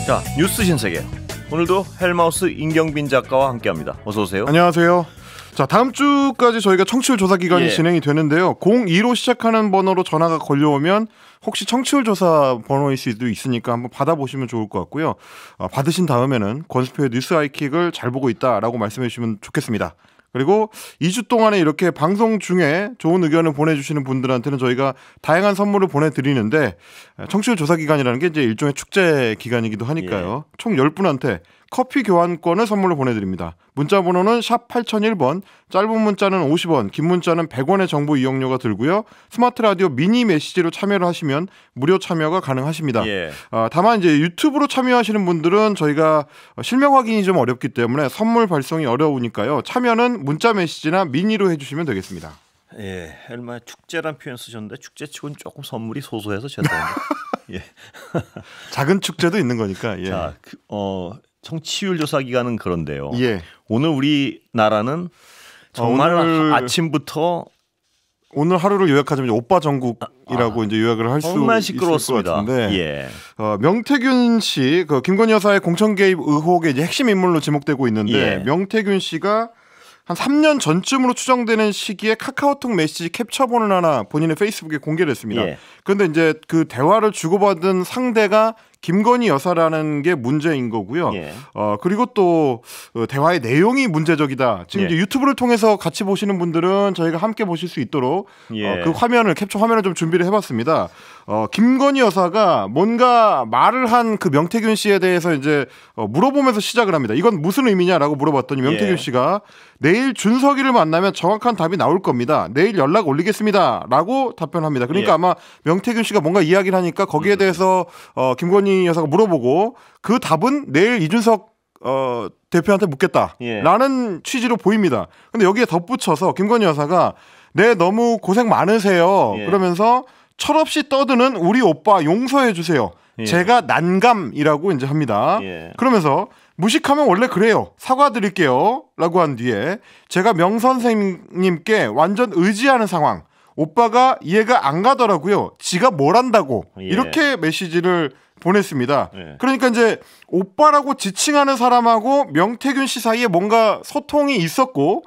자, 뉴스 신세계. 오늘도 헬마우스 임경빈 작가와 함께합니다. 어서 오세요. 안녕하세요. 자, 다음 주까지 저희가 청취율 조사 기간이 진행이 되는데요. 02로 시작하는 번호로 전화가 걸려오면 혹시 청취율 조사 번호일 수도 있으니까 한번 받아보시면 좋을 것 같고요. 받으신 다음에는 권수표의 뉴스 아이킥을 잘 보고 있다라고 말씀해 주시면 좋겠습니다. 그리고 2주 동안에 이렇게 방송 중에 좋은 의견을 보내주시는 분들한테는 저희가 다양한 선물을 보내드리는데, 청취율 조사 기간이라는 게 이제 일종의 축제 기간이기도 하니까요. 총 10분한테 커피 교환권을 선물로 보내드립니다. 문자 번호는 샵 8001번, 짧은 문자는 50원, 긴 문자는 100원의 정보 이용료가 들고요. 스마트 라디오 미니 메시지로 참여를 하시면 무료 참여가 가능하십니다. 다만 이제 유튜브로 참여하시는 분들은 저희가 실명 확인이 좀 어렵기 때문에 선물 발송이 어려우니까요. 참여는 문자 메시지나 미니로 해주시면 되겠습니다. 예, 헬마 축제란 표현 쓰셨는데 축제치고는 조금 선물이 소소해서 죄송합니다. 예. 작은 축제도 있는 거니까. 예. 자, 청취율 조사 기간은 그런데요. 예. 오늘 우리나라는 정말 아침부터 오늘 하루를 요약하자면 오빠 전국이라고 이제 요약을 할 수 있을 것 같은데, 예. 명태균 씨, 김건희 여사의 공천 개입 의혹의 이제 핵심 인물로 지목되고 있는데, 명태균 씨가 한 3년 전쯤으로 추정되는 시기에 카카오톡 메시지 캡처본을 하나 본인의 페이스북에 공개를 했습니다. 그런데 이제 그 대화를 주고받은 상대가 김건희 여사라는 게 문제인 거고요. 그리고 또 대화의 내용이 문제적이다. 지금 이제 유튜브를 통해서 같이 보시는 분들은 저희가 함께 보실 수 있도록 그 캡처 화면을 좀 준비를 해봤습니다. 김건희 여사가 뭔가 말을 한 그 명태균 씨에 대해서 이제 물어보면서 시작을 합니다. 이건 무슨 의미냐라고 물어봤더니 명태균 씨가 내일 준석이를 만나면 정확한 답이 나올 겁니다. 내일 연락 올리겠습니다라고 답변합니다. 그러니까 아마 명태균 씨가 뭔가 이야기를 하니까 거기에 대해서 김건희 여사가 물어보고 그 답은 내일 이준석 대표한테 묻겠다라는 취지로 보입니다. 근데 여기에 덧붙여서 김건희 여사가 네, 너무 고생 많으세요. 그러면서 철없이 떠드는 우리 오빠 용서해 주세요. 제가 난감이라고 이제 합니다. 그러면서 무식하면 원래 그래요. 사과드릴게요. 라고 한 뒤에 제가 명 선생님께 완전 의지하는 상황. 오빠가 이해가 안 가더라고요. 지가 뭘 한다고. 이렇게 메시지를 보냈습니다. 그러니까 이제 오빠라고 지칭하는 사람하고 명태균 씨 사이에 뭔가 소통이 있었고,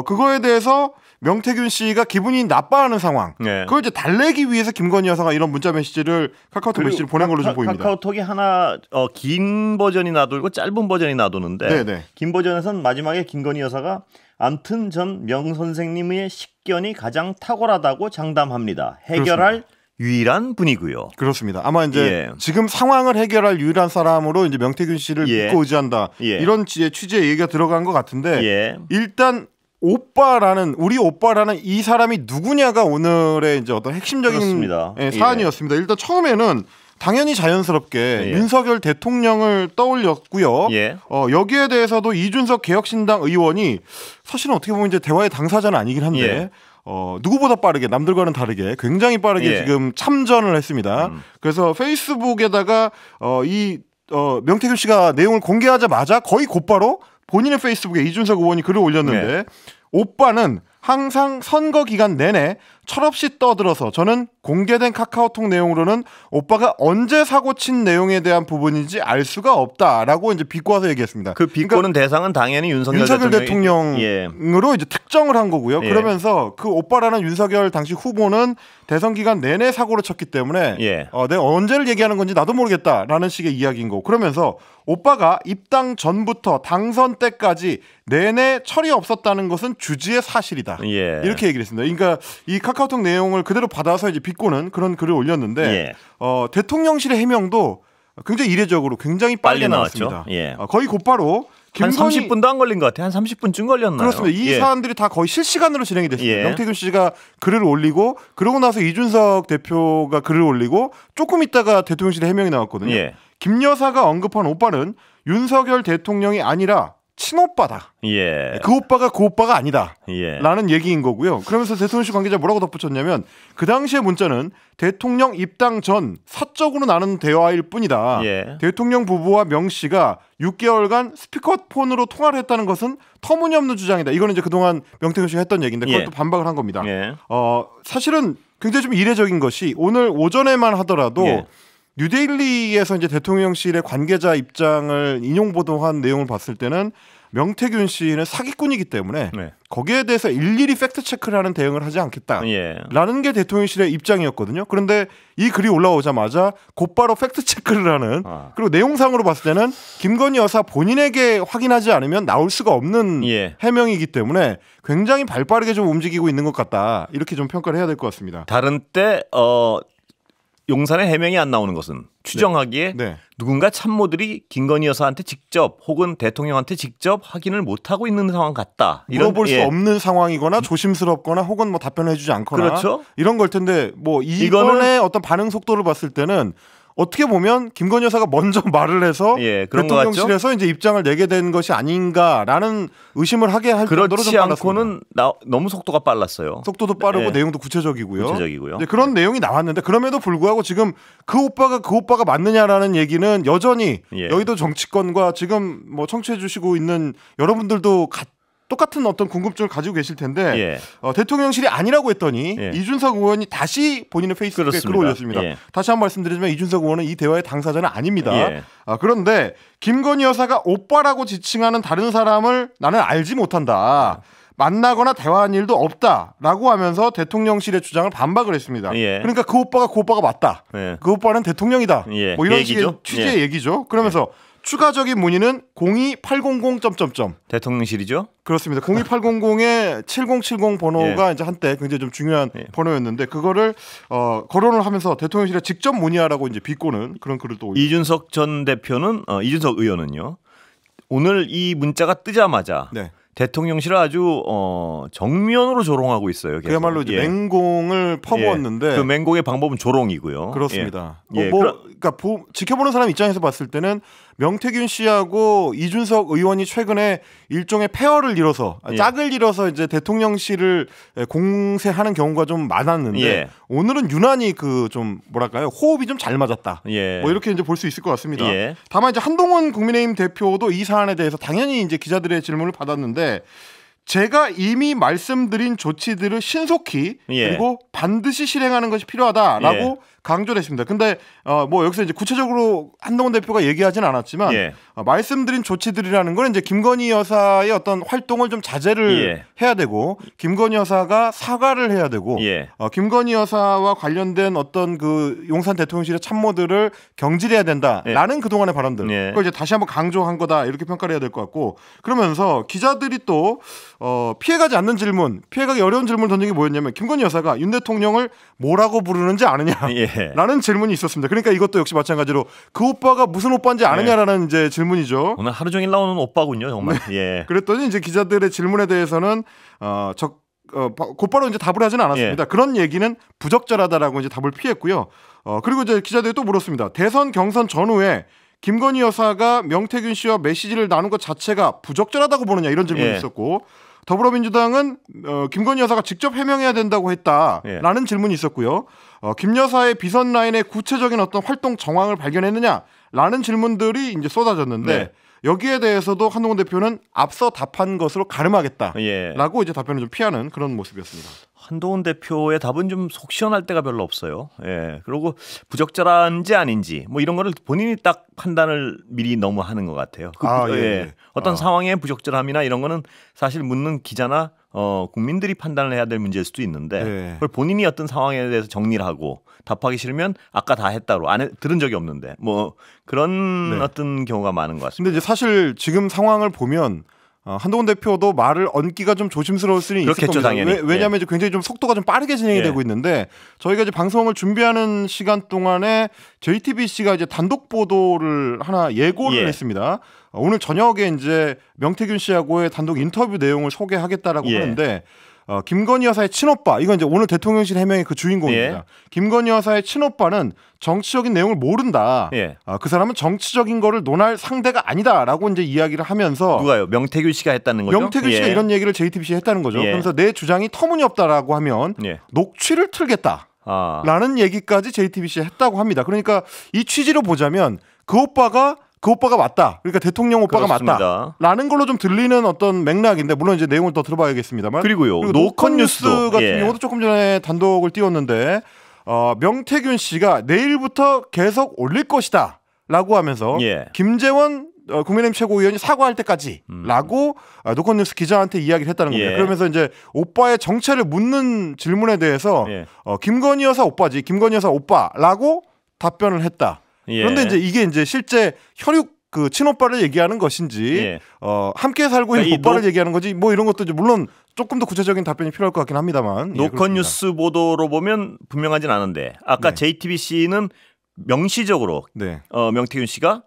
그거에 대해서 명태균 씨가 기분이 나빠하는 상황. 그걸 이제 달래기 위해서 김건희 여사가 이런 문자 메시지를 카카오톡 메시지를 보낸 걸로 좀 보입니다. 카카오톡이 하나 긴 버전이 놔두고 짧은 버전이 놔두는데 긴 버전에서는 마지막에 김건희 여사가 암튼 전 명 선생님의 식견이 가장 탁월하다고 장담합니다. 해결할 유일한 분이고요. 그렇습니다. 아마 이제 지금 상황을 해결할 유일한 사람으로 이제 명태균 씨를 믿고 의지한다. 이런 취지의 얘기가 들어간 것 같은데 일단 우리 오빠라는 이 사람이 누구냐가 오늘의 이제 어떤 핵심적인 사안이었습니다. 일단 처음에는 당연히 자연스럽게 윤석열 대통령을 떠올렸고요. 여기에 대해서도 이준석 개혁신당 의원이 사실은 어떻게 보면 이제 대화의 당사자는 아니긴 한데 누구보다 빠르게 남들과는 다르게 굉장히 빠르게 지금 참전을 했습니다. 그래서 페이스북에다가 명태균 씨가 내용을 공개하자마자 거의 곧바로 본인의 페이스북에 이준석 의원이 글을 올렸는데 오빠는 항상 선거 기간 내내 철없이 떠들어서 저는 공개된 카카오톡 내용으로는 오빠가 언제 사고친 내용에 대한 부분인지 알 수가 없다라고 이제 비꼬아서 얘기했습니다. 그 비꼬는 그러니까 대상은 당연히 윤석열 대통령으로 이제 특정을 한 거고요. 그러면서 그 오빠라는 윤석열 당시 후보는 대선 기간 내내 사고를 쳤기 때문에 내가 언제를 얘기하는 건지 나도 모르겠다라는 식의 이야기인 거고, 그러면서 오빠가 입당 전부터 당선 때까지 내내 철이 없었다는 것은 주지의 사실이다. 이렇게 얘기를 했습니다. 그러니까 이 카카오톡 내용을 그대로 받아서 이제 비꼬는 그런 글을 올렸는데 대통령실의 해명도 굉장히 이례적으로 굉장히 빨리 나왔습니다. 거의 곧바로 한 30분도 안 걸린 것 같아요. 한 30분쯤 걸렸나요? 그렇습니다. 이 사안들이 다 거의 실시간으로 진행이 됐습니다. 명태균 씨가 글을 올리고 그러고 나서 이준석 대표가 글을 올리고 조금 있다가 대통령실의 해명이 나왔거든요. 김 여사가 언급한 오빠는 윤석열 대통령이 아니라 친오빠다. 그 오빠가 그 오빠가 아니다. 라는 얘기인 거고요. 그러면서 대통령실 관계자 뭐라고 덧붙였냐면 그 당시의 문자는 대통령 입당 전 사적으로 나눈 대화일 뿐이다. 대통령 부부와 명 씨가 6개월간 스피커폰으로 통화를 했다는 것은 터무니없는 주장이다. 이거는 이제 그동안 명태균 씨가 했던 얘기인데 그걸 또 반박을 한 겁니다. 사실은 굉장히 좀 이례적인 것이 오늘 오전에만 하더라도 뉴데일리에서 이제 대통령실의 관계자 입장을 인용 보도한 내용을 봤을 때는 명태균 씨는 사기꾼이기 때문에 네. 거기에 대해서 일일이 팩트 체크를 하는 대응을 하지 않겠다라는 게 대통령실의 입장이었거든요. 그런데 이 글이 올라오자마자 곧바로 팩트 체크를 하는 그리고 내용상으로 봤을 때는 김건희 여사 본인에게 확인하지 않으면 나올 수가 없는 해명이기 때문에 굉장히 발빠르게 좀 움직이고 있는 것 같다. 이렇게 좀 평가를 해야 될 것 같습니다. 다른 때 용산의 해명이 안 나오는 것은 추정하기에 네. 누군가 참모들이 김건희 여사한테 직접 혹은 대통령한테 직접 확인을 못하고 있는 상황 같다. 물어볼 수 없는 상황이거나 조심스럽거나 혹은 뭐 답변을 해주지 않거나 그렇죠? 이런 걸 텐데 뭐 이번에 어떤 반응 속도를 봤을 때는 어떻게 보면 김건희 여사가 먼저 말을 해서 대통령실에서 이제 입장을 내게 된 것이 아닌가라는 의심을 하게 할 정도로 좀 빨랐습니다. 그렇지 않고는 너무 속도가 빨랐어요. 속도도 빠르고 내용도 구체적이고요. 그런 내용이 나왔는데 그럼에도 불구하고 지금 그 오빠가 맞느냐라는 얘기는 여전히 여의도 정치권과 지금 뭐 청취해 주시고 있는 여러분들도 똑같은 어떤 궁금증을 가지고 계실 텐데 대통령실이 아니라고 했더니 이준석 의원이 다시 본인의 페이스북에 글을 올렸습니다. 다시 한번 말씀드리지만 이준석 의원은 이 대화의 당사자는 아닙니다. 그런데 김건희 여사가 오빠라고 지칭하는 다른 사람을 나는 알지 못한다. 만나거나 대화한 일도 없다라고 하면서 대통령실의 주장을 반박을 했습니다. 그러니까 그 오빠가 맞다. 그 오빠는 대통령이다. 뭐 이런 식의 취지의 얘기죠. 그러면서 추가적인 문의는 02800. 대통령실이죠? 그렇습니다. 02800의 7070 번호가 이제 한때 굉장히 좀 중요한 번호였는데 그거를 거론을 하면서 대통령실에 직접 문의하라고 이제 비꼬는 그런 글을 또 이준석 전 대표는 이준석 의원은요. 오늘 이 문자가 뜨자마자 대통령실을 아주 정면으로 조롱하고 있어요. 계속. 그야말로 이제 맹공을 퍼부었는데 그 맹공의 방법은 조롱이고요. 그렇습니다. 그러니까 지켜보는 사람 입장에서 봤을 때는 명태균 씨하고 이준석 의원이 최근에 일종의 폐허를 이뤄서 짝을 이뤄서 이제 대통령실을 공세하는 경우가 좀 많았는데 오늘은 유난히 그 좀 뭐랄까요 호흡이 좀 잘 맞았다. 뭐 이렇게 이제 볼 수 있을 것 같습니다. 다만 이제 한동훈 국민의힘 대표도 이 사안에 대해서 당연히 이제 기자들의 질문을 받았는데. 제가 이미 말씀드린 조치들을 신속히 그리고 반드시 실행하는 것이 필요하다라고 강조를 했습니다. 근데 뭐 여기서 이제 구체적으로 한동훈 대표가 얘기하진 않았지만 말씀드린 조치들이라는 건 이제 김건희 여사의 어떤 활동을 좀 자제를 해야 되고 김건희 여사가 사과를 해야 되고 김건희 여사와 관련된 어떤 그 용산 대통령실의 참모들을 경질해야 된다라는 그동안의 발언들 그걸 이제 다시 한번 강조한 거다 이렇게 평가를 해야 될 것 같고 그러면서 기자들이 또 피해가지 않는 질문, 피해가기 어려운 질문을 던진 게 뭐였냐면 김건희 여사가 윤 대통령을 뭐라고 부르는지 아느냐라는 질문이 있었습니다. 그러니까 이것도 역시 마찬가지로 그 오빠가 무슨 오빠인지 아느냐라는 이제 질문이죠. 오늘 하루 종일 나오는 오빠군요, 정말. 그랬더니 이제 기자들의 질문에 대해서는 곧바로 이제 답을 하지는 않았습니다. 그런 얘기는 부적절하다라고 이제 답을 피했고요. 그리고 이제 기자들이 또 물었습니다. 대선 경선 전후에 김건희 여사가 명태균 씨와 메시지를 나눈 것 자체가 부적절하다고 보느냐 이런 질문이 있었고 더불어민주당은 김건희 여사가 직접 해명해야 된다고 했다라는 질문이 있었고요. 김 여사의 비선 라인의 구체적인 어떤 활동 정황을 발견했느냐라는 질문들이 이제 쏟아졌는데 여기에 대해서도 한동훈 대표는 앞서 답한 것으로 가름하겠다라고 이제 답변을 좀 피하는 그런 모습이었습니다. 한동훈 대표의 답은 좀 속 시원할 때가 별로 없어요. 그리고 부적절한지 아닌지 뭐 이런 거를 본인이 딱 판단을 미리 너무 하는 것 같아요. 어떤 상황의 부적절함이나 이런 거는 사실 묻는 기자나 국민들이 판단을 해야 될 문제일 수도 있는데 그걸 본인이 어떤 상황에 대해서 정리를 하고 답하기 싫으면 아까 다 했다로 들은 적이 없는데 뭐 그런 어떤 경우가 많은 것 같습니다. 근데 이제 사실 지금 상황을 보면 한동훈 대표도 말을 얹기가 좀 조심스러울 수는 있을 겁니다. 당연히. 왜냐하면 이제 굉장히 좀 속도가 좀 빠르게 진행이 되고 있는데 저희가 이제 방송을 준비하는 시간 동안에 JTBC가 이제 단독 보도를 하나 예고를 했습니다. 오늘 저녁에 이제 명태균 씨하고의 단독 인터뷰 내용을 소개하겠다라고 하는데 김건희 여사의 친오빠 이건 이제 오늘 대통령실 해명의 그 주인공입니다. 김건희 여사의 친오빠는 정치적인 내용을 모른다. 그 사람은 정치적인 거를 논할 상대가 아니다라고 이제 이야기를 하면서 누가요? 명태균 씨가 했다는 거죠? 명태균 씨가 이런 얘기를 JTBC에 했다는 거죠. 그래서 내 주장이 터무니없다라고 하면 녹취를 틀겠다. 라는 얘기까지 JTBC에 했다고 합니다. 그러니까 이 취지로 보자면 그 오빠가 맞다. 그러니까 대통령 오빠가 맞다. 라는 걸로 좀 들리는 어떤 맥락인데 물론 이제 내용을 더 들어봐야겠습니다만. 그리고 노컷 뉴스 같은 경우도 조금 전에 단독을 띄웠는데 명태균 씨가 내일부터 계속 올릴 것이다 라고 하면서 김재원 국민의힘 최고위원이 사과할 때까지라고 노컷뉴스 기자한테 이야기를 했다는 겁니다. 그러면서 이제 오빠의 정체를 묻는 질문에 대해서 김건희 여사 오빠지, 김건희 여사 오빠라고 답변을 했다. 그런데 이제 이게 이제 실제 혈육 그 친오빠를 얘기하는 것인지 함께 살고 있는 오빠를 얘기하는 거지 뭐 이런 것도 이제 물론 조금 더 구체적인 답변이 필요할 것 같긴 합니다만 노컷뉴스 보도로 보면 분명하진 않은데 아까 JTBC는 명시적으로 명태균 씨가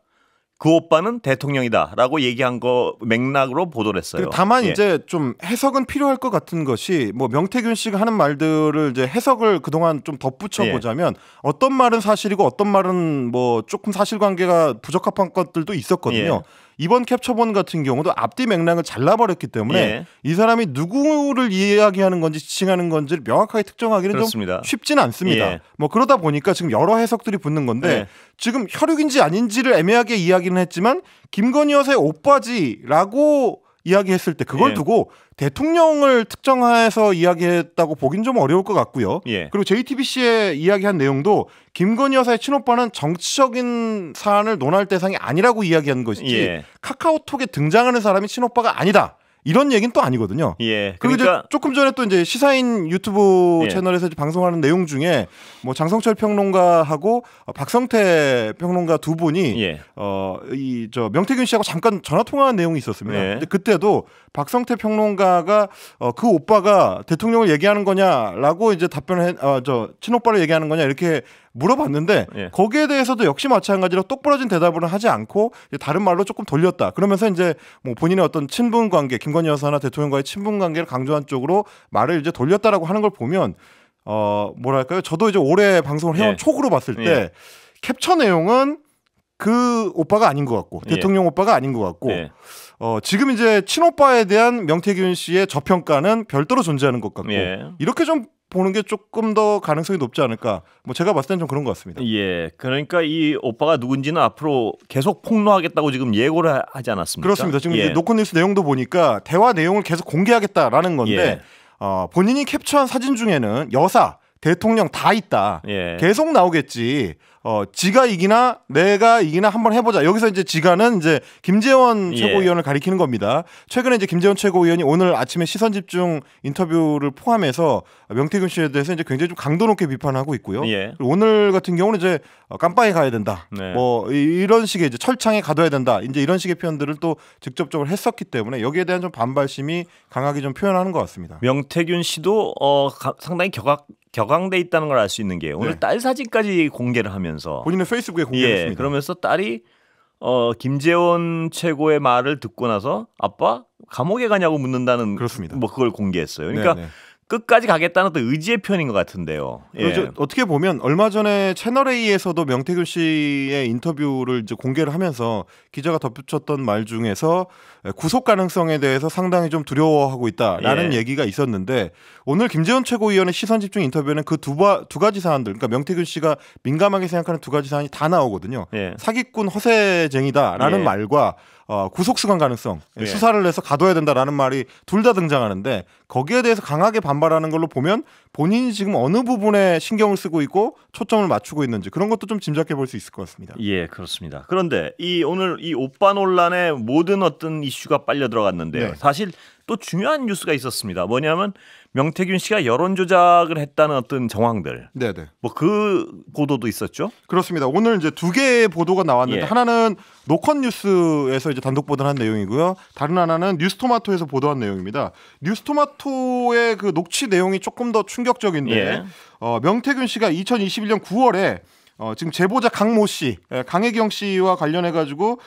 그 오빠는 대통령이다라고 얘기한 거 맥락으로 보도를 했어요. 다만 이제 좀 해석은 필요할 것 같은 것이 뭐 명태균 씨가 하는 말들을 이제 해석을 그동안 좀 덧붙여 보자면 어떤 말은 사실이고 어떤 말은 뭐 조금 사실관계가 부적합한 것들도 있었거든요. 이번 캡처본 같은 경우도 앞뒤 맥락을 잘라버렸기 때문에 이 사람이 누구를 이야기하는 건지 지칭하는 건지를 명확하게 특정하기는 그렇습니다. 좀 쉽지는 않습니다. 뭐 그러다 보니까 지금 여러 해석들이 붙는 건데 지금 혈육인지 아닌지를 애매하게 이야기는 했지만 김건희 여사의 오빠지라고 이야기했을 때 그걸 두고 대통령을 특정해서 이야기했다고 보긴 좀 어려울 것 같고요. 그리고 JTBC에 이야기한 내용도 김건희 여사의 친오빠는 정치적인 사안을 논할 대상이 아니라고 이야기한 것이지 카카오톡에 등장하는 사람이 친오빠가 아니다. 이런 얘기는 또 아니거든요. 그리고 이제 조금 전에 또 이제 시사인 유튜브 채널에서 방송하는 내용 중에 뭐 장성철 평론가하고 박성태 평론가 두 분이 저 명태균 씨하고 잠깐 전화 통화한 내용이 있었습니다. 근데 그때도 박성태 평론가가 그 오빠가 대통령을 얘기하는 거냐라고 이제 답변을 저 친오빠를 얘기하는 거냐 이렇게 물어봤는데 거기에 대해서도 역시 마찬가지로 똑부러진 대답을 하지 않고 다른 말로 조금 돌렸다. 그러면서 이제 뭐 본인의 어떤 친분 관계, 김건희 여사나 대통령과의 친분 관계를 강조한 쪽으로 말을 이제 돌렸다라고 하는 걸 보면 뭐랄까요? 저도 이제 올해 방송을 해온 촉으로 봤을 때 캡처 내용은 그 오빠가 아닌 것 같고 대통령 오빠가 아닌 것 같고 지금 이제 친오빠에 대한 명태균 씨의 저평가는 별도로 존재하는 것 같고 이렇게 좀 보는 게 조금 더 가능성이 높지 않을까. 뭐 제가 봤을 땐 좀 그런 것 같습니다. 그러니까 이 오빠가 누군지는 앞으로 계속 폭로하겠다고 지금 예고를 하지 않았습니까? 그렇습니다. 지금 이제 노컷뉴스 내용도 보니까 대화 내용을 계속 공개하겠다라는 건데 본인이 캡처한 사진 중에는 여사, 대통령 다 있다. 계속 나오겠지. 지가 이기나 내가 이기나 한번 해보자. 여기서 이제 지가는 이제 김재원 최고위원을 가리키는 겁니다. 최근에 이제 김재원 최고위원이 오늘 아침에 시선집중 인터뷰를 포함해서 명태균 씨에 대해서 이제 굉장히 좀 강도 높게 비판하고 있고요. 오늘 같은 경우는 이제 깜빵에 가야 된다. 뭐 이런 식의 이제 철창에 가둬야 된다. 이제 이런 식의 표현들을 또 직접적으로 했었기 때문에 여기에 대한 좀 반발심이 강하게 좀 표현하는 것 같습니다. 명태균 씨도 상당히 격앙돼 있다는 걸 알 수 있는 게 오늘 딸 사진까지 공개를 하면서 본인의 페이스북에 공개했습니다. 그러면서 딸이 김재원 최고의 말을 듣고 나서 아빠 감옥에 가냐고 묻는다는 뭐 그걸 공개했어요. 그러니까 끝까지 가겠다는 또 의지의 표현인 것 같은데요. 어떻게 보면 얼마 전에 채널A에서도 명태균 씨의 인터뷰를 이제 공개를 하면서 기자가 덧붙였던 말 중에서 구속 가능성에 대해서 상당히 좀 두려워하고 있다라는 얘기가 있었는데 오늘 김재원 최고위원의 시선집중 인터뷰에는 그 두 가지 사안들, 그러니까 명태균 씨가 민감하게 생각하는 두 가지 사안이 다 나오거든요. 사기꾼 허세쟁이다라는 말과 구속수감 가능성, 수사를 해서 가둬야 된다라는 말이 둘 다 등장하는데 거기에 대해서 강하게 반발하는 걸로 보면 본인이 지금 어느 부분에 신경을 쓰고 있고 초점을 맞추고 있는지 그런 것도 좀 짐작해 볼 수 있을 것 같습니다. 그렇습니다. 그런데 오늘 이 오빠 논란에 모든 어떤 이슈가 빨려 들어갔는데요. 사실 또 중요한 뉴스가 있었습니다. 뭐냐면 명태균 씨가 여론 조작을 했다는 어떤 정황들. 뭐 그 보도도 있었죠? 그렇습니다. 오늘 이제 두 개의 보도가 나왔는데 하나는 노컷뉴스에서 이제 단독 보도한 내용이고요. 다른 하나는 뉴스토마토에서 보도한 내용입니다. 뉴스토마토의 그 녹취 내용이 조금 더 충격적인데 명태균 씨가 2021년 9월에 지금 제보자 강모 씨, 강혜경 씨와 관련해 가지고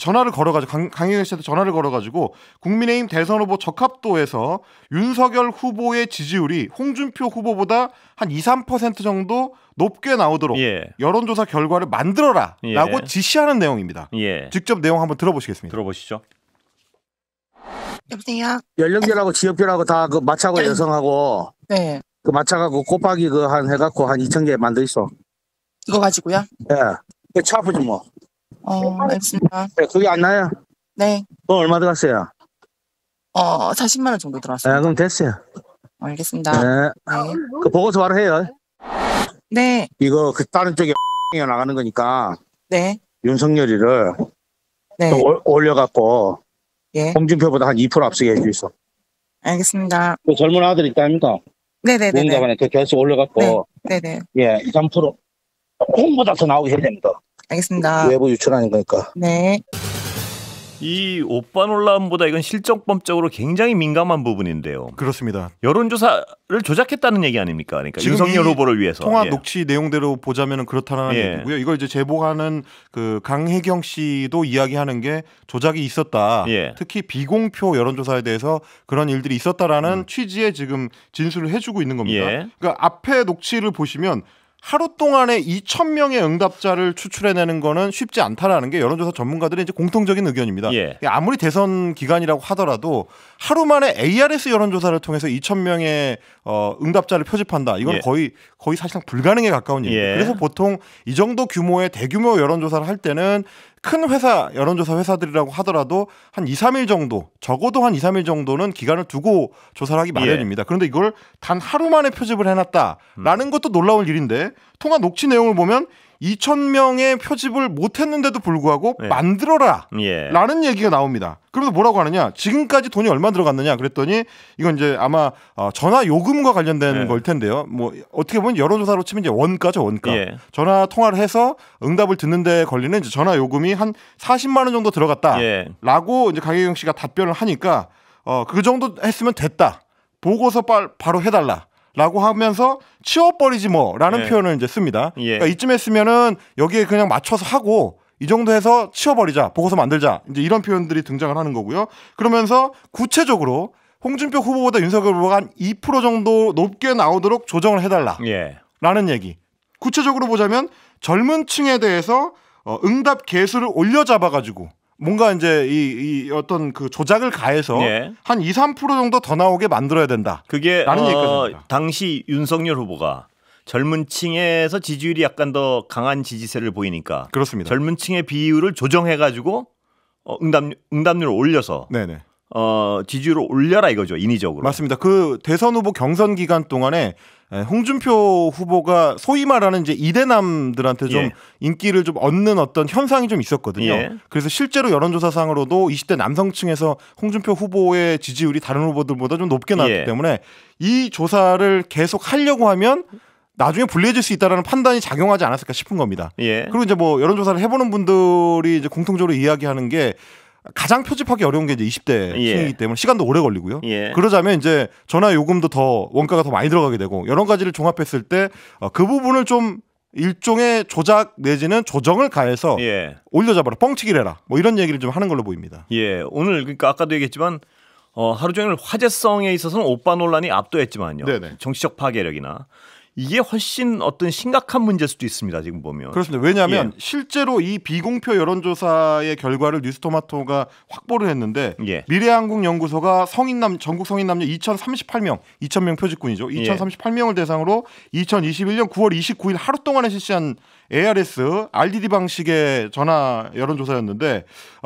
전화를 걸어가지고 강혜경 씨한테 전화를 걸어가지고 국민의힘 대선 후보 적합도에서 윤석열 후보의 지지율이 홍준표 후보보다 한 2-3% 정도 높게 나오도록 여론조사 결과를 만들어라라고 지시하는 내용입니다. 직접 내용 한번 들어보시겠습니다. 들어보시죠. 여보세요. 연령별하고 지역별하고 다 그 맞춰고 여성하고 그 맞춰갖고 곱하기 그 한 해갖고 한 2,000개 만들 있어. 이거 가지고요? 그 차프지 뭐. 알겠습니다. 그게 안 나요? 네. 그건 얼마 들어갔어요? 40만 원 정도 들어왔어요. 그럼 됐어요. 알겠습니다. 그 보고서 바로 해요. 네. 이거 그 다른 쪽에 나가는 거니까. 네. 윤석열이를 네. 좀 올려갖고 예. 홍준표보다 한 2% 앞서게 해주있어. 알겠습니다. 그 젊은 아들 있다 아닙니까? 네네네. 노동자간에 그 결수 올려갖고 네네. 예, 2, 3% 홍보다 더 나오게 해야 됩니다. 알겠습니다. 외부 유출하는 거니까. 네. 이 오빠 논란보다 이건 실정법적으로 굉장히 민감한 부분인데요. 그렇습니다. 여론조사를 조작했다는 얘기 아닙니까? 그러니까 윤석열 후보를 위해서. 통화 녹취 내용대로 보자면 그렇다는 예. 얘기고요. 이걸 이제 제보하는 그 강혜경 씨도 이야기하는 게 조작이 있었다. 예. 특히 비공표 여론조사에 대해서 그런 일들이 있었다라는 취지의 지금 진술을 해주고 있는 겁니다. 예. 그러니까 앞에 녹취를 보시면 하루 동안에 2,000명의 응답자를 추출해내는 거는 쉽지 않다라는 게 여론조사 전문가들의 이제 공통적인 의견입니다. 예. 아무리 대선 기간이라고 하더라도 하루 만에 ARS 여론조사를 통해서 2,000명의 응답자를 표집한다. 이건 예. 거의 사실상 불가능에 가까운 얘기예요. 예. 그래서 보통 이 정도 규모의 대규모 여론조사를 할 때는 큰 회사, 여론조사 회사들이라고 하더라도 한 2, 3일 정도, 적어도 한 2, 3일 정도는 기간을 두고 조사를 하기 마련입니다. 그런데 이걸 단 하루 만에 표집을 해놨다라는 것도 놀라운 일인데 통화 녹취 내용을 보면 2,000명의 표집을 못했는데도 불구하고 예. 만들어라 예. 라는 얘기가 나옵니다. 그래서 뭐라고 하느냐, 지금까지 돈이 얼마 들어갔느냐 그랬더니 이건 이제 아마 전화 요금과 관련된 예. 걸 텐데요. 뭐 어떻게 보면 여론조사로 치면 이제 원가죠, 원가. 예. 전화 통화를 해서 응답을 듣는 데 걸리는 이제 전화 요금이 한 40만 원 정도 들어갔다라고 예. 이제 강혜경 씨가 답변을 하니까 그 정도 했으면 됐다. 보고서 바로 해달라. 라고 하면서 치워버리지 뭐라는 예. 표현을 이제 씁니다. 예. 그러니까 이쯤 했으면은 여기에 그냥 맞춰서 하고 이 정도 해서 치워버리자, 보고서 만들자, 이제 이런 표현들이 등장을 하는 거고요. 그러면서 구체적으로 홍준표 후보보다 윤석열 후보가 한 2% 정도 높게 나오도록 조정을 해달라. 예. 라는 얘기. 구체적으로 보자면 젊은 층에 대해서 응답 개수를 올려잡아가지고 뭔가 이제 이 어떤 그 조작을 가해서 예. 한 2, 3% 정도 더 나오게 만들어야 된다. 그게 라는 얘기까지입니다. 당시 윤석열 후보가 젊은 층에서 지지율이 약간 더 강한 지지세를 보이니까 그렇습니다. 젊은 층의 비율을 조정해 가지고 응답률을 올려서 네네. 지지율을 올려라 이거죠, 인위적으로. 맞습니다. 그 대선 후보 경선 기간 동안에 홍준표 후보가 소위 말하는 이제 이대남들한테 좀 예. 인기를 좀 얻는 어떤 현상이 좀 있었거든요. 예. 그래서 실제로 여론조사상으로도 20대 남성층에서 홍준표 후보의 지지율이 다른 후보들보다 좀 높게 나왔기 예. 때문에 이 조사를 계속 하려고 하면 나중에 불리해질 수 있다라는 판단이 작용하지 않았을까 싶은 겁니다. 예. 그리고 이제 뭐 여론조사를 해보는 분들이 이제 공통적으로 이야기하는 게 가장 표집하기 어려운 게 이제 20대 층이기 때문에 시간도 오래 걸리고요. 예. 그러자면 이제 전화 요금도 더 원가가 더 많이 들어가게 되고 여러 가지를 종합했을 때 그 부분을 좀 일종의 조작 내지는 조정을 가해서 예. 올려잡아라, 뻥치기를 해라, 뭐 이런 얘기를 좀 하는 걸로 보입니다. 예. 오늘 그러니까 아까도 얘기했지만 하루 종일 화제성에 있어서는 오빠 논란이 압도했지만요. 네네. 정치적 파괴력이나 이게 훨씬 어떤 심각한 문제일 수도 있습니다. 지금 보면. 그렇습니다. 왜냐하면 실제로 이 비공표 여론조사의 결과를 뉴스토마토가 확보를 했는데 미래한국연구소가 전국 성인 남녀 2,038명 표집군이죠. 2,038명을 대상으로 2021년 9월 29일 하루 동안에 실시한 ARS RDD 방식의 전화 여론조사였는데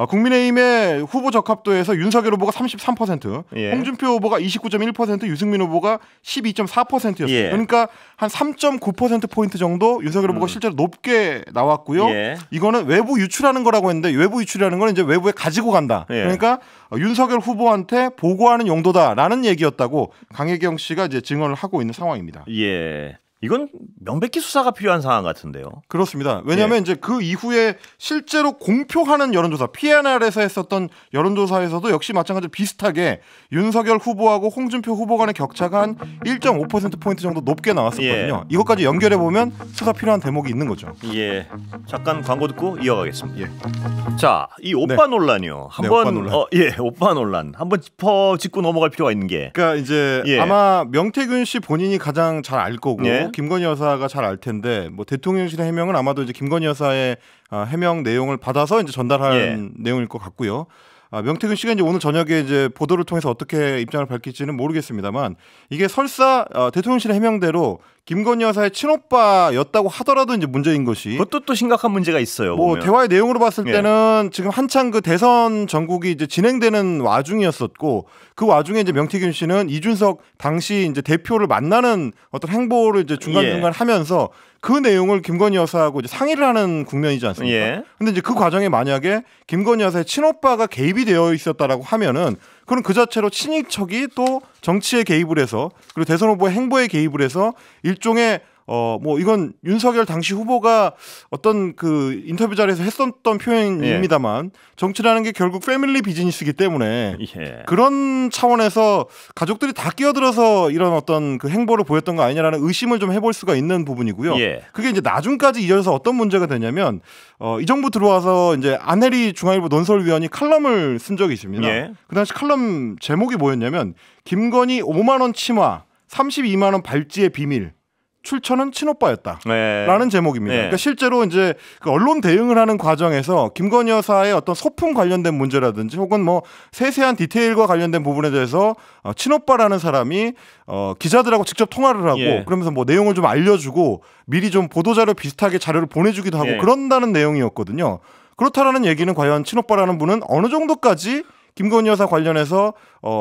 국민의힘의 후보 적합도에서 윤석열 후보가 33%, 홍준표 후보가 29.1%, 유승민 후보가 12.4%였어요. 그러니까 한 3.9%포인트 정도 윤석열 후보가 실제로 높게 나왔고요. 이거는 외부 유출하는 거라고 했는데 외부 유출이라는 건 이제 외부에 가지고 간다. 그러니까 윤석열 후보한테 보고하는 용도다라는 얘기였다고 강혜경 씨가 이제 증언을 하고 있는 상황입니다. 예. 이건 명백히 수사가 필요한 상황 같은데요. 그렇습니다. 왜냐하면 이제 그 이후에 실제로 공표하는 여론조사, PNR에서 했었던 여론조사에서도 역시 마찬가지로 비슷하게 윤석열 후보하고 홍준표 후보 간의 격차가 한 1.5%포인트 정도 높게 나왔었거든요. 이것까지 연결해 보면 수사 필요한 대목이 있는 거죠. 예. 잠깐 광고 듣고 이어가겠습니다. 자, 이 오빠 논란이요. 한번 오빠 논란. 한번 짚고 넘어갈 필요가 있는 게. 그러니까 이제 아마 명태균 씨 본인이 가장 잘 알 거고 김건희 여사가 잘 알 텐데 뭐 대통령실의 해명은 아마도 이제 김건희 여사의 해명 내용을 받아서 이제 전달한 내용일 것 같고요. 명태균 씨가 이제 오늘 저녁에 이제 보도를 통해서 어떻게 입장을 밝힐지는 모르겠습니다만 이게 설사 대통령실의 해명대로 김건희 여사의 친오빠였다고 하더라도 이제 문제인 것이 그것도 또 심각한 문제가 있어요. 뭐 보면. 대화의 내용으로 봤을 때는 지금 한창 그 대선 전국이 이제 진행되는 와중이었었고 그 와중에 이제 명태균 씨는 이준석 당시 이제 대표를 만나는 어떤 행보를 이제 중간중간 하면서 그 내용을 김건희 여사하고 이제 상의를 하는 국면이지 않습니까? 예. 근데 이제 그 과정에 만약에 김건희 여사의 친오빠가 개입이 되어 있었다라고 하면은 그럼 그 자체로 친인척이 또 정치에 개입을 해서 그리고 대선 후보의 행보에 개입을 해서 일종의 뭐 이건 윤석열 당시 후보가 어떤 그 인터뷰 자리에서 했었던 표현입니다만 정치라는 게 결국 패밀리 비즈니스이기 때문에 그런 차원에서 가족들이 다 끼어들어서 이런 어떤 그 행보를 보였던 거 아니냐라는 의심을 좀 해볼 수가 있는 부분이고요. 그게 이제 나중까지 이어져서 어떤 문제가 되냐면 이 정부 들어와서 이제 안혜리 중앙일보 논설위원이 칼럼을 쓴 적이 있습니다. 그 당시 칼럼 제목이 뭐였냐면 김건희 5만 원 치마, 32만 원 발찌의 비밀. 출처는 친오빠였다라는 제목입니다. 그러니까 실제로 이제 그 언론 대응을 하는 과정에서 김건희 여사의 어떤 소품 관련된 문제라든지 혹은 뭐 세세한 디테일과 관련된 부분에 대해서 친오빠라는 사람이 기자들하고 직접 통화를 하고 그러면서 뭐 내용을 좀 알려주고 미리 좀 보도자료 비슷하게 자료를 보내주기도 하고 그런다는 내용이었거든요. 그렇다라는 얘기는 과연 친오빠라는 분은 어느 정도까지 김건희 여사 관련해서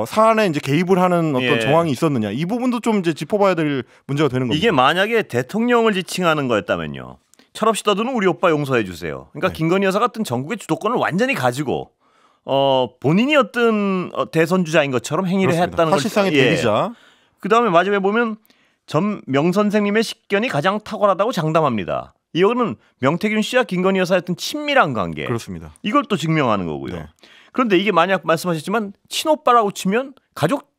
사안에 이제 개입을 하는 어떤 정황이 있었느냐 이 부분도 좀 이제 짚어봐야 될 문제가 되는 겁니다. 이게 만약에 대통령을 지칭하는 거였다면요. 철없이 떠드는 우리 오빠 용서해 주세요. 그러니까 김건희 여사 같은 전국의 주도권을 완전히 가지고 본인이 어떤 대선 주자인 것처럼 행위를 했다는 사실상의 대리자. 그다음에 마지막에 보면 전 명 선생님의 식견이 가장 탁월하다고 장담합니다. 이거는 명태균 씨와 김건희 여사의 어떤 친밀한 관계. 그렇습니다. 이걸 또 증명하는 거고요. 그런데 이게 만약 말씀하셨지만 친오빠라고 치면 가족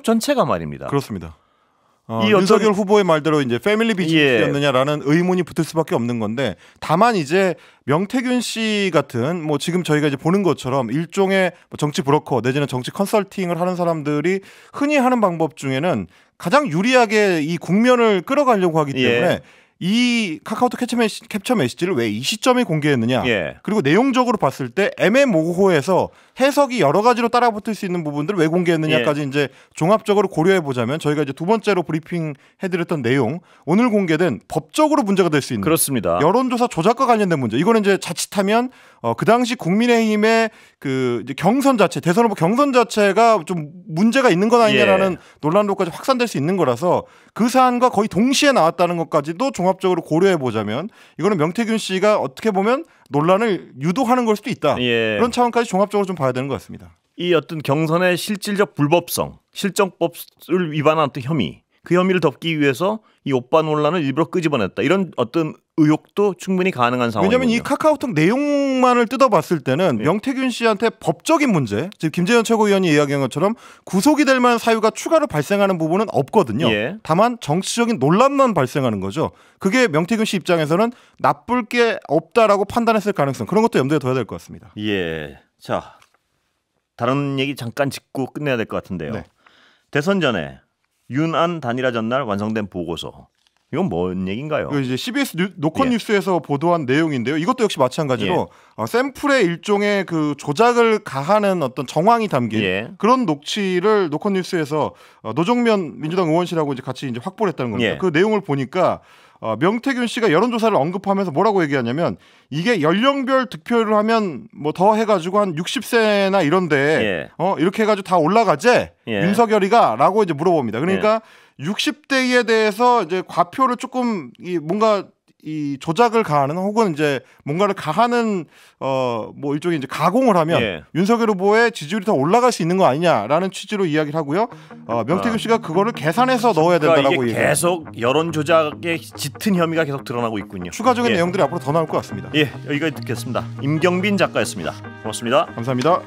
전체가 말입니다. 그렇습니다. 윤석열 후보의 말대로 이제 패밀리 비즈니스였느냐라는 의문이 붙을 수밖에 없는 건데 다만 이제 명태균 씨 같은 뭐 지금 저희가 이제 보는 것처럼 일종의 정치 브로커 내지는 정치 컨설팅을 하는 사람들이 흔히 하는 방법 중에는 가장 유리하게 이 국면을 끌어가려고 하기 때문에 이 카카오톡 캡처 메시지를 왜 이 시점에 공개했느냐 그리고 내용적으로 봤을 때 애매모호해서 해석이 여러 가지로 따라붙을 수 있는 부분들을 왜 공개했느냐까지 이제 종합적으로 고려해 보자면 저희가 이제 두 번째로 브리핑 해드렸던 내용 오늘 공개된 법적으로 문제가 될 수 있는 그렇습니다. 여론조사 조작과 관련된 문제 이거는 이제 자칫하면 그 당시 국민의힘의 그 이제 경선 자체 대선 후보 경선 자체가 좀 문제가 있는 건 아니냐라는 논란도까지 확산될 수 있는 거라서 그 사안과 거의 동시에 나왔다는 것까지도 종합적으로 고려해 보자면 이거는 명태균 씨가 어떻게 보면 논란을 유도하는 걸 수도 있다. 그런 차원까지 종합적으로 좀 봐야 되는 것 같습니다. 이 어떤 경선의 실질적 불법성, 실정법을 위반한 어떤 혐의, 그 혐의를 덮기 위해서 이 오빠 논란을 일부러 끄집어냈다. 이런 어떤 의혹도 충분히 가능한 상황이거든요. 왜냐하면 이 카카오톡 내용만을 뜯어봤을 때는 명태균 씨한테 법적인 문제, 지금 김재현 최고위원이 이야기한 것처럼 구속이 될 만한 사유가 추가로 발생하는 부분은 없거든요. 다만 정치적인 논란만 발생하는 거죠. 그게 명태균 씨 입장에서는 나쁠 게 없다라고 판단했을 가능성 그런 것도 염두에 둬야 될 것 같습니다. 자, 다른 얘기 잠깐 짚고 끝내야 될 것 같은데요. 대선 전에 윤안 단일화 전날 완성된 보고서. 이건 뭔 얘기인가요? 이제 CBS 노컷 뉴스에서 보도한 내용인데요. 이것도 역시 마찬가지로 샘플의 일종의 그 조작을 가하는 어떤 정황이 담긴 그런 녹취를 노컷 뉴스에서 노정면 민주당 의원실하고 이제 같이 이제 확보를 했다는 겁니다. 그 내용을 보니까 명태균 씨가 여론조사를 언급하면서 뭐라고 얘기하냐면 이게 연령별 득표를 하면 뭐 더 해가지고 한 60세나 이런데 이렇게 해가지고 다 올라가재 윤석열이가라고 이제 물어봅니다. 그러니까 60대에 대해서 이제 과표를 조금 뭔가 이 조작을 가하는 혹은 이제 뭔가를 가하는 뭐 일종의 이제 가공을 하면 윤석열 후보의 지지율이 더 올라갈 수 있는 거 아니냐라는 취지로 이야기를 하고요. 명태균 씨가 그거를 계산해서 넣어야 된다라고 이게 계속 여론 조작의 짙은 혐의가 계속 드러나고 있군요. 추가적인 내용들이 앞으로 더 나올 것 같습니다. 여기까지 듣겠습니다. 임경빈 작가였습니다. 고맙습니다. 감사합니다.